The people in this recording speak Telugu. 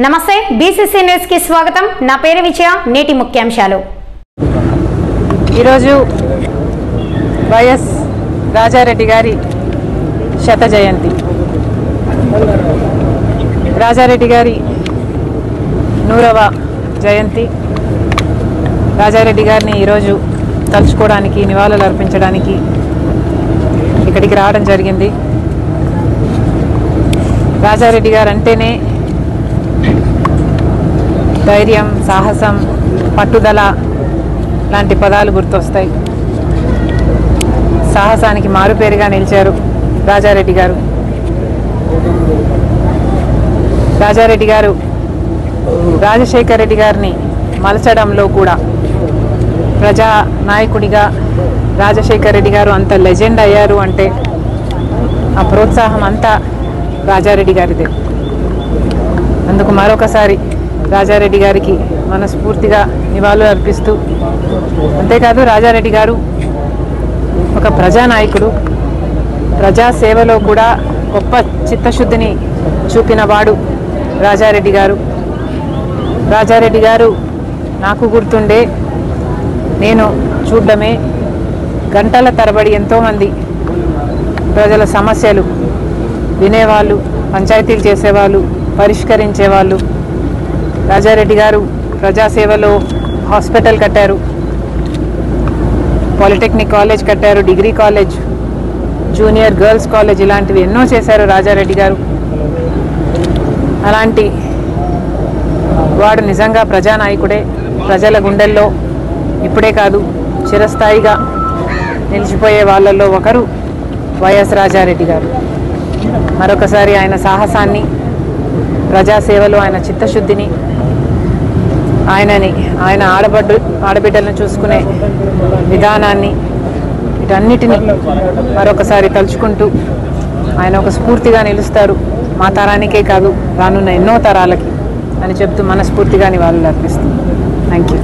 నమస్తే బీసీసీ న్యూస్ కి స్వాగతం। నా పేరు విజయ। నేటి ముఖ్యాంశాలు। ఈరోజు వైఎస్ రాజారెడ్డి గారి శత జయంతి। రాజారెడ్డి గారి 100వ జయంతి। రాజారెడ్డి గారిని ఈరోజు తలుచుకోవడానికి నివాళులు అర్పించడానికి ఇక్కడికి రావడం జరిగింది। రాజారెడ్డి గారు అంటేనే ధైర్యం, సాహసం, పట్టుదల లాంటి పదాలు గుర్తొస్తాయి। సాహసానికి మారుపేరుగా నిలిచారు రాజారెడ్డి గారు। రాజారెడ్డి గారు రాజశేఖర్ రెడ్డి గారిని మలచడంలో కూడా ప్రజా నాయకుడిగా రాజశేఖర్ రెడ్డి గారు అంత లెజెండ్ అయ్యారు అంటే ఆ ప్రోత్సాహం అంతా రాజారెడ్డి గారిదే। అందుకు మరొకసారి రాజారెడ్డి గారికి మనస్ఫూర్తిగా నివాళులు అర్పిస్తూ, అంతేకాదు రాజారెడ్డి గారు ఒక ప్రజానాయకుడు, ప్రజాసేవలో కూడా గొప్ప చిత్తశుద్ధిని చూపిన వాడు రాజారెడ్డి గారు। రాజారెడ్డి గారు నాకు గుర్తుండే, నేను చూడడమే, గంటల తరబడి ఎంతోమంది ప్రజల సమస్యలు వినేవాళ్ళు, పంచాయతీలు చేసేవాళ్ళు, పరిష్కరించేవాళ్ళు। రాజారెడ్డి గారు ప్రజాసేవలో హాస్పిటల్ కట్టారు, పాలిటెక్నిక్ కాలేజ్ కట్టారు, degree college, junior girls college, ఇలాంటివి ఎన్నో చేశారు రాజారెడ్డి గారు। అలాంటి వాడు నిజంగా ప్రజానాయకుడే। ప్రజల గుండెల్లో ఇప్పుడే కాదు చిరస్థాయిగా నిలిచిపోయే వాళ్ళల్లో ఒకరు వైఎస్ రాజారెడ్డి గారు। మరొకసారి ఆయన సాహసాన్ని, ప్రజాసేవలో ఆయన చిత్తశుద్ధిని, ఆయన ఆడబిడ్డలను చూసుకునే విధానాన్ని, వీటన్నిటిని మరొకసారి తలుచుకుంటూ ఆయన ఒక స్ఫూర్తిగా నిలుస్తారు మా తరానికే కాదు రానున్న ఎన్నో తరాలకి అని చెప్తూ మనస్ఫూర్తిగా నివాళులు అర్పిస్తాం। Thank you.